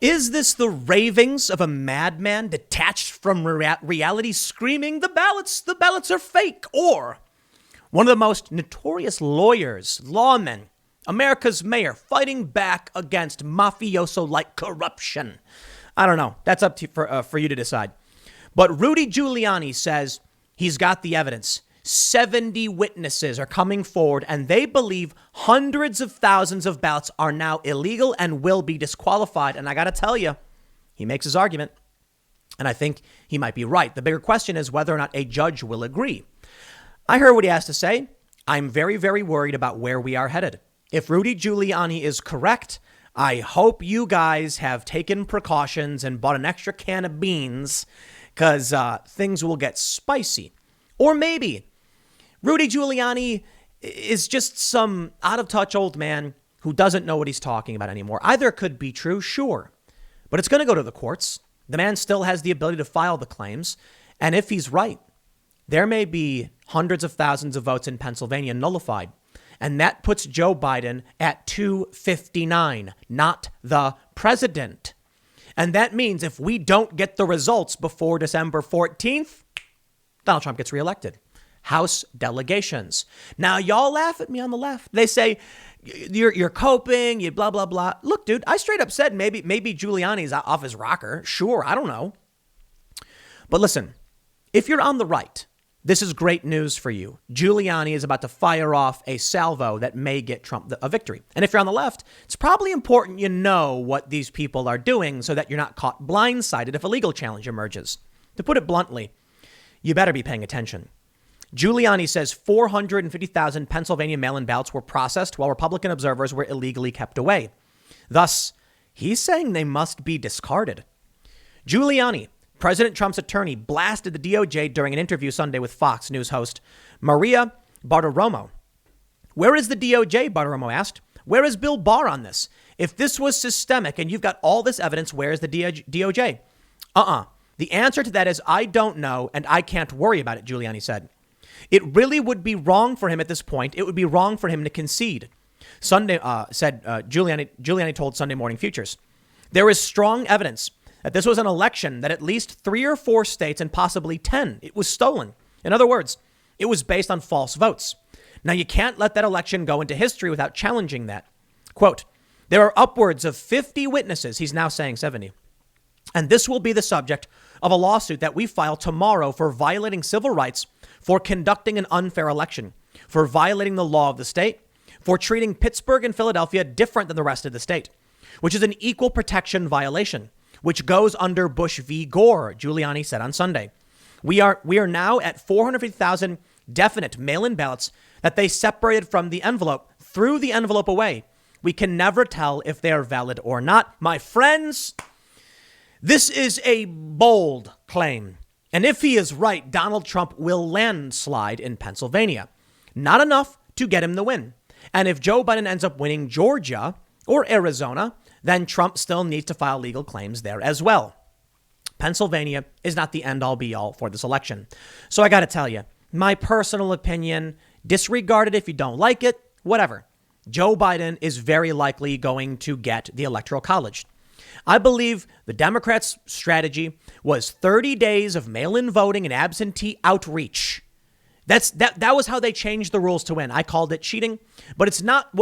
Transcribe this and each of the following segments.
Is this the ravings of a madman detached from reality screaming, the ballots are fake? Or one of the most notorious lawyers, lawmen, America's mayor, fighting back against mafioso-like corruption? I don't know. That's up to for you to decide. But Rudy Giuliani says he's got the evidence. 70 witnesses are coming forward, and they believe hundreds of thousands of ballots are now illegal and will be disqualified. And I got to tell you, he makes his argument, and I think he might be right. The bigger question is whether or not a judge will agree. I heard what he has to say. I'm very, very worried about where we are headed. If Rudy Giuliani is correct, I hope you guys have taken precautions and bought an extra can of beans, because things will get spicy. Or maybe Rudy Giuliani is just some out-of-touch old man who doesn't know what he's talking about anymore. Either could be true, sure, but it's going to go to the courts. The man still has the ability to file the claims. And if he's right, there may be hundreds of thousands of votes in Pennsylvania nullified. And that puts Joe Biden at 259, not the president. And that means if we don't get the results before December 14th, Donald Trump gets reelected. House delegations. Now, y'all laugh at me on the left. They say you're coping, you blah, blah, blah. Look, dude, I straight up said maybe Giuliani's off his rocker. Sure, I don't know. But listen, if you're on the right, this is great news for you. Giuliani is about to fire off a salvo that may get Trump a victory. And if you're on the left, it's probably important you know what these people are doing so that you're not caught blindsided if a legal challenge emerges. To put it bluntly, you better be paying attention. Giuliani says 450,000 Pennsylvania mail-in ballots were processed while Republican observers were illegally kept away. Thus, he's saying they must be discarded. Giuliani, President Trump's attorney, blasted the DOJ during an interview Sunday with Fox News host Maria Bartiromo. Where is the DOJ, Bartiromo asked. Where is Bill Barr on this? If this was systemic and you've got all this evidence, where is the DOJ? The answer to that is I don't know, and I can't worry about it, Giuliani said. It really would be wrong for him at this point. It would be wrong for him to concede. Giuliani told Sunday Morning Futures. There is strong evidence that this was an election that at least 3 or 4 states and possibly 10, it was stolen. In other words, it was based on false votes. Now, you can't let that election go into history without challenging that. Quote, there are upwards of 50 witnesses. He's now saying 70. And this will be the subject of a lawsuit that we file tomorrow for violating civil rights, for conducting an unfair election, for violating the law of the state, for treating Pittsburgh and Philadelphia different than the rest of the state, which is an equal protection violation, which goes under Bush v. Gore, Giuliani said on Sunday. We are now at 450,000 definite mail-in ballots that they separated from the envelope, threw the envelope away. We can never tell if they are valid or not. My friends, this is a bold claim. And if he is right, Donald Trump will landslide in Pennsylvania. Not enough to get him the win. And if Joe Biden ends up winning Georgia or Arizona, then Trump still needs to file legal claims there as well. Pennsylvania is not the end all be all for this election. So I got to tell you, my personal opinion, disregard it if you don't like it, whatever. Joe Biden is very likely going to get the Electoral College. I believe the Democrats' strategy was 30 days of mail-in voting and absentee outreach. That was how they changed the rules to win. I called it cheating, but it's not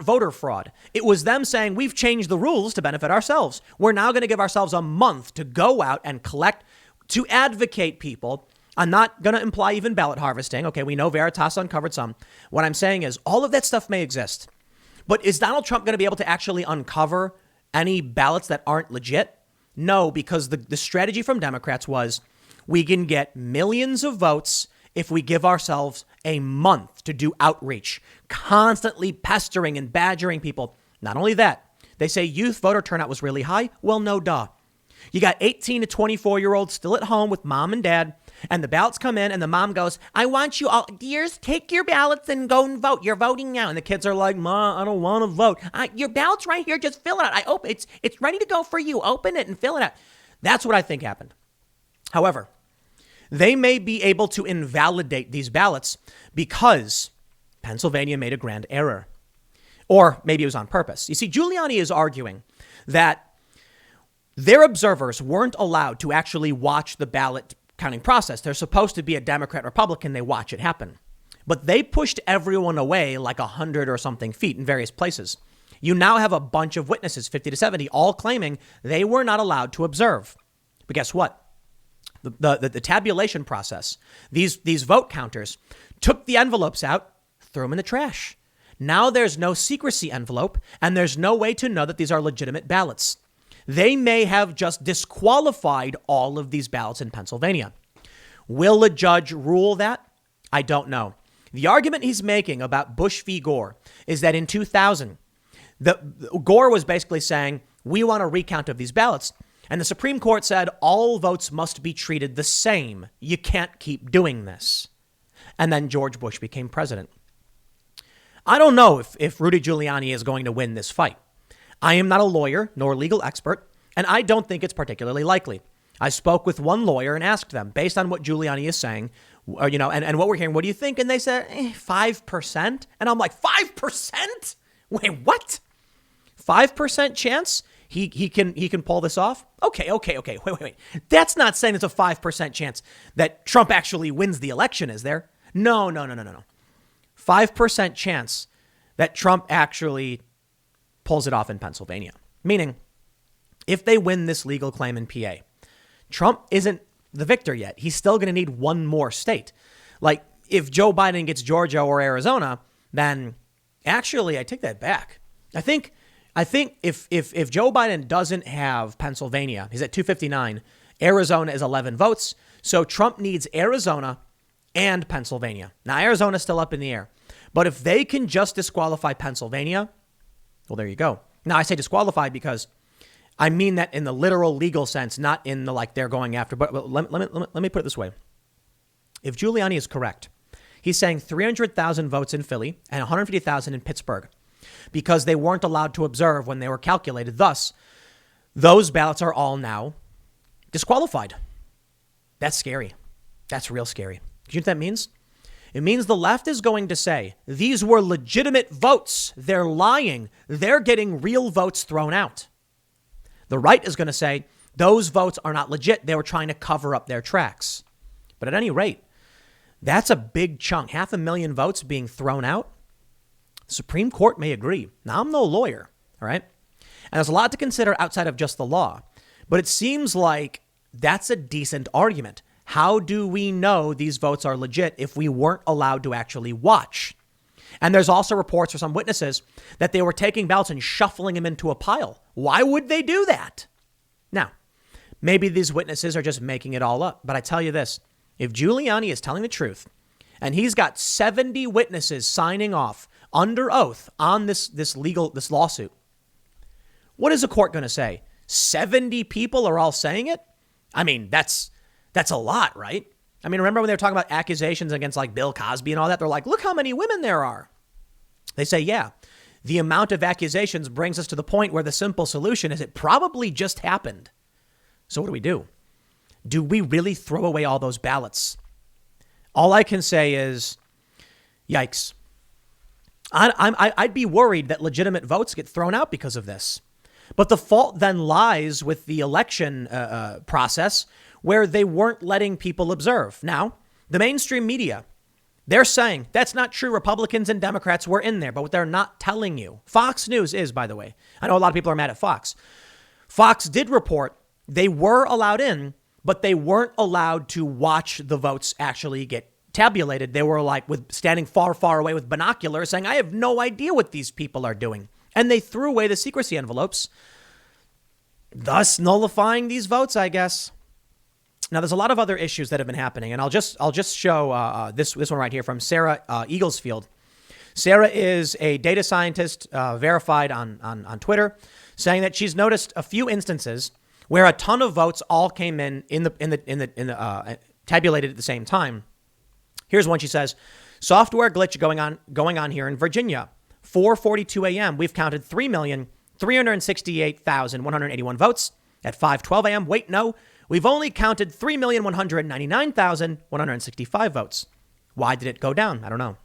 voter fraud. It was them saying we've changed the rules to benefit ourselves. We're now going to give ourselves a month to go out and collect, to advocate people. I'm not going to imply even ballot harvesting. Okay, we know Veritas uncovered some. What I'm saying is all of that stuff may exist, but is Donald Trump going to be able to actually uncover any ballots that aren't legit? No, because the strategy from Democrats was we can get millions of votes if we give ourselves a month to do outreach, constantly pestering and badgering people. Not only that, they say youth voter turnout was really high. Well, no duh. You got 18 to 24-year-olds still at home with mom and dad, and the ballots come in and the mom goes, I want you all, dears, take your ballots and go and vote. You're voting now. And the kids are like, Ma, I don't want to vote. Your ballot's right here. Just fill it out. It's ready to go for you. Open it and fill it out. That's what I think happened. However, they may be able to invalidate these ballots because Pennsylvania made a grand error. Or maybe it was on purpose. You see, Giuliani is arguing that their observers weren't allowed to actually watch the ballot counting process. They're supposed to be a Democrat, Republican. They watch it happen. But they pushed everyone away like 100 or something feet in various places. You now have a bunch of witnesses, 50 to 70, all claiming they were not allowed to observe. But guess what? The tabulation process, these vote counters took the envelopes out, threw them in the trash. Now there's no secrecy envelope, and there's no way to know that these are legitimate ballots. They may have just disqualified all of these ballots in Pennsylvania. Will a judge rule that? I don't know. The argument he's making about Bush v. Gore is that in 2000, Gore was basically saying, we want a recount of these ballots. And the Supreme Court said all votes must be treated the same. You can't keep doing this. And then George Bush became president. I don't know if Rudy Giuliani is going to win this fight. I am not a lawyer nor legal expert, and I don't think it's particularly likely. I spoke with one lawyer and asked them, based on what Giuliani is saying, and what we're hearing, what do you think? And they said 5%. And I'm like, 5%? Wait, what? 5% chance he can pull this off? Okay. Wait. That's not saying it's a 5% chance that Trump actually wins the election, is there? No. 5% chance that Trump actually pulls it off in Pennsylvania. Meaning, if they win this legal claim in PA, Trump isn't the victor yet. He's still going to need one more state. Like, if Joe Biden gets Georgia or Arizona, then actually, I take that back. I think if Joe Biden doesn't have Pennsylvania, he's at 259. Arizona is 11 votes. So Trump needs Arizona and Pennsylvania. Now, Arizona's still up in the air. But if they can just disqualify Pennsylvania, well, there you go. Now, I say disqualified because I mean that in the literal legal sense, not in the like they're going after. But let me put it this way. If Giuliani is correct, he's saying 300,000 votes in Philly and 150,000 in Pittsburgh because they weren't allowed to observe when they were calculated. Thus, those ballots are all now disqualified. That's scary. That's real scary. Do you know what that means? It means the left is going to say these were legitimate votes. They're lying. They're getting real votes thrown out. The right is going to say those votes are not legit. They were trying to cover up their tracks. But at any rate, that's a big chunk. 500,000 votes being thrown out. The Supreme Court may agree. Now, I'm no lawyer, all right? And there's a lot to consider outside of just the law. But it seems like that's a decent argument. How do we know these votes are legit if we weren't allowed to actually watch? And there's also reports from some witnesses that they were taking ballots and shuffling them into a pile. Why would they do that? Now, maybe these witnesses are just making it all up. But I tell you this, if Giuliani is telling the truth and he's got 70 witnesses signing off under oath on this lawsuit, what is the court going to say? 70 people are all saying it? I mean, that's a lot, right? I mean, remember when they were talking about accusations against like Bill Cosby and all that? They're like, look how many women there are. They say, yeah, the amount of accusations brings us to the point where the simple solution is it probably just happened. So what do we do? Do we really throw away all those ballots? All I can say is, yikes. I'd be worried that legitimate votes get thrown out because of this. But the fault then lies with the election process where they weren't letting people observe. Now, the mainstream media, they're saying that's not true. Republicans and Democrats were in there, but what they're not telling you. Fox News is, by the way. I know a lot of people are mad at Fox. Fox did report they were allowed in, but they weren't allowed to watch the votes actually get tabulated. They were like standing far, far away with binoculars saying, I have no idea what these people are doing. And they threw away the secrecy envelopes, thus nullifying these votes, I guess. Now, there's a lot of other issues that have been happening, and I'll just show this one right here from Sarah Eaglesfield. Sarah is a data scientist verified on Twitter, saying that she's noticed a few instances where a ton of votes all came in tabulated at the same time. Here's one. She says, software glitch going on here in Virginia. 4:42 a.m. We've counted 3,368,181 votes. At 5:12 a.m. Wait, no. We've only counted 3,199,165 votes. Why did it go down? I don't know.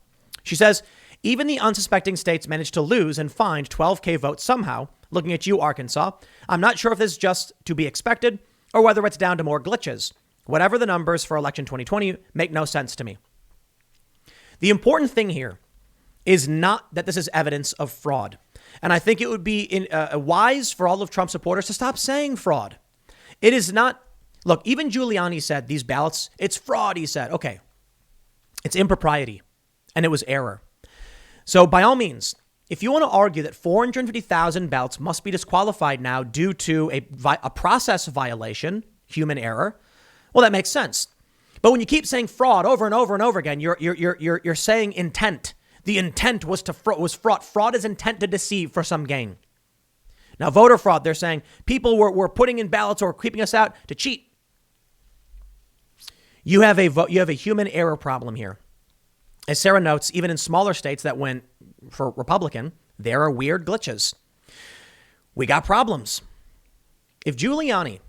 She says, even the unsuspecting states managed to lose and find 12K votes somehow. Looking at you, Arkansas, I'm not sure if this is just to be expected or whether it's down to more glitches. Whatever the numbers for election 2020 make no sense to me. The important thing here is not that this is evidence of fraud. And I think it would be wise for all of Trump's supporters to stop saying fraud. It is not. Look, even Giuliani said these ballots, it's fraud, he said. Okay, it's impropriety and it was error. So by all means, if you want to argue that 450,000 ballots must be disqualified now due to a process violation, human error, well, that makes sense. But when you keep saying fraud over and over and over again, you're saying intent. The intent was fraud. Fraud is intent to deceive for some gain. Now, voter fraud, they're saying people were putting in ballots or keeping us out to cheat. You have a human error problem here. As Sarah notes, even in smaller states that went for Republican, there are weird glitches. We got problems. If Giuliani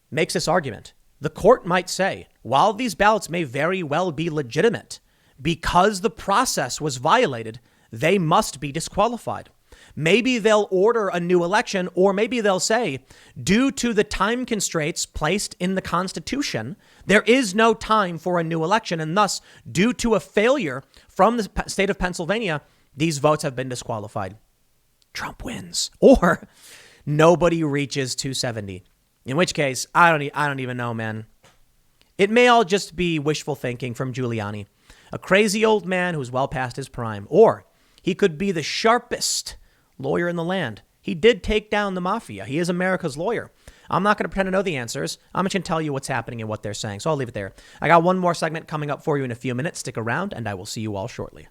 makes this argument, the court might say, while these ballots may very well be legitimate, because the process was violated, they must be disqualified. Maybe they'll order a new election, or maybe they'll say, due to the time constraints placed in the Constitution, there is no time for a new election. And thus, due to a failure from the state of Pennsylvania, these votes have been disqualified. Trump wins. Or nobody reaches 270. In which case, I don't even know, man. It may all just be wishful thinking from Giuliani, a crazy old man who's well past his prime. Or he could be the sharpest lawyer in the land. He did take down the mafia. He is America's lawyer. I'm not going to pretend to know the answers. I'm just going to tell you what's happening and what they're saying. So I'll leave it there. I got one more segment coming up for you in a few minutes. Stick around, and I will see you all shortly.